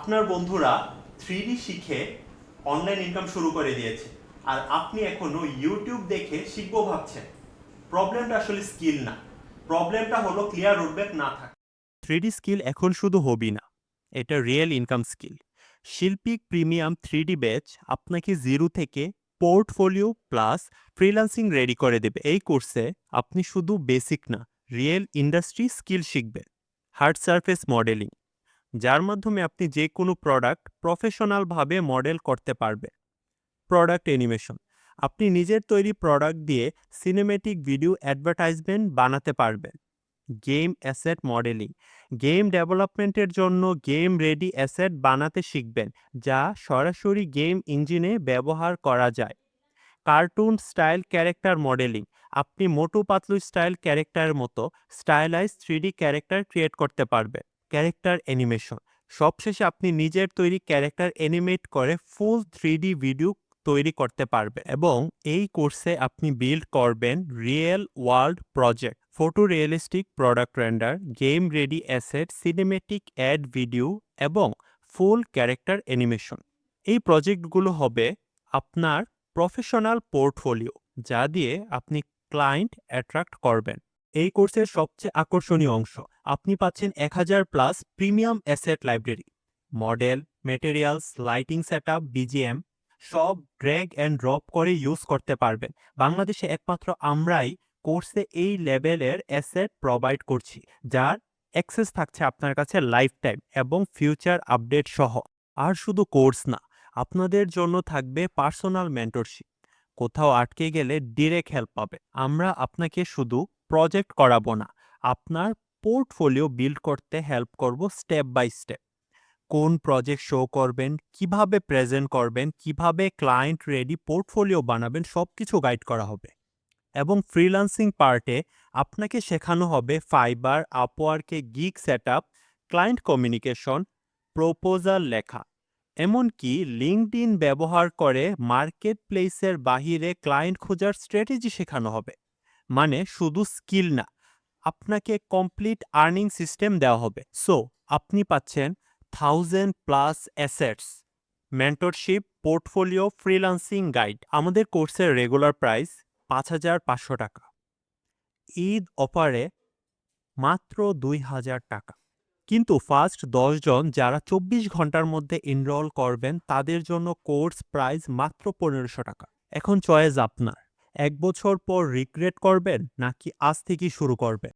আপনার বন্ধুরা 3D শিখে অনলাইন ইনকাম শুরু করে দিয়েছে, আর আপনি এখনো ইউটিউব দেখে শিখবো ভাবছেন। প্রবলেমটা আসলে স্কিল না, প্রবলেমটা হলো ক্লিয়ার রোডম্যাপ না থাকা। 3D স্কিল এখন শুধু হবি না, এটা real income skill. Shilpik premium 3D batch আপনাকে জিরো থেকে পোর্টফোলিও প্লাস ফ্রিল্যান্সিং রেডি করে দেবে। এই কোর্সে আপনি শুধু বেসিক না, রিয়েল ইন্ডাস্ট্রি স্কিল শিখবেন। হার্ড সারফেস মডেলিং, যার মাধ্যমে আপনি যে কোনো প্রোডাক্ট প্রফেশনালভাবে মডেল করতে পারবেন। প্রোডাক্ট অ্যানিমেশন, আপনি নিজের তৈরি প্রোডাক্ট দিয়ে সিনেমেটিক ভিডিও অ্যাডভার্টাইজমেন্ট বানাতে পারবেন। গেম অ্যাসেট মডেলিং, গেম ডেভেলপমেন্টের জন্য গেম রেডি অ্যাসেট বানাতে শিখবেন, যা সরাসরি গেম ইঞ্জিনে ব্যবহার করা যায়। কার্টুন স্টাইল ক্যারেক্টার মডেলিং, আপনি মোটু পাতলু স্টাইল ক্যারেক্টারের মতো স্টাইলাইজ 3D ক্যারেক্টার ক্রিয়েট করতে পারবেন। ক্যারেক্টার অ্যানিমেশন, সবশেষে আপনি নিজের তৈরি ক্যারেক্টার অ্যানিমেট করে ফুল 3D ভিডিও তৈরি করতে পারবেন। এবং এই কোর্সে আপনি বিল্ড করবেন real world project, photorealistic product render, game ready asset, cinematic ad video এবং ফুল ক্যারেক্টার অ্যানিমেশন। এই প্রজেক্টগুলো হবে আপনার প্রফেশনাল পোর্টফোলিও, যা দিয়ে আপনি ক্লায়েন্ট অ্যাট্রাক্ট করবেন। এই কোর্সের সবচেয়ে আকর্ষণীয় অংশ, আপনি পাচ্ছেন 1000 plus premium asset library, model, materials, lighting setup, BGM সব ড্র্যাগ অ্যান্ড ড্রপ করে ইউজ করতে পারবেন। বাংলাদেশে একমাত্র আমরাই কোর্সে এই লেভেলের অ্যাসেট প্রোভাইড করছি, যার অ্যাক্সেস থাকছে আপনার কাছে লাইফ টাইম এবং ফিউচার আপডেট সহ। আর শুধু কোর্স না, আপনাদের জন্য থাকবে পার্সোনাল মেন্টরশিপ। কোথাও আটকে গেলে ডিরেক্ট হেল্প পাবে। আমরা আপনাকে শুধু প্রজেক্ট করাবো না, আপনার পোর্টফোলিও বিল্ড করতে হেল্প করব স্টেপ বাই স্টেপ। কোন প্রজেক্ট শো করবেন, কিভাবে প্রেজেন্ট করবেন, কিভাবে ক্লায়েন্ট রেডি পোর্টফোলিও বানাবেন, সবকিছু গাইড করা হবে। এবং ফ্রিল্যান্সিং পার্টে আপনাকে শেখানো হবে ফাইবার, আপওয়ার্কে gig setup, client communication, proposal লেখা, এমনকি লিঙ্কডইন ব্যবহার করে মার্কেট প্লেসের বাহিরে ক্লায়েন্ট খোঁজার স্ট্র্যাটেজি শেখানো হবে। মানে শুধু স্কিল না, আপনাকে কমপ্লিট আর্নিং সিস্টেম দেওয়া হবে। সো আপনি পাচ্ছেন 1000+ assets, mentorship, portfolio, freelancing guide. আমাদের কোর্সের রেগুলার প্রাইস 5500 টাকা, ঈদ অফারে মাত্র 2000 টাকা। কিন্তু ফার্স্ট 10 জন যারা 24 ঘন্টার মধ্যে এনরোল করবেন, তাদের জন্য কোর্স প্রাইস মাত্র 1500 টাকা। এখন চয়েস আপনার, 1 বছর পর রিগ্রেট করবেন নাকি আজ থেকেই শুরু করবেন।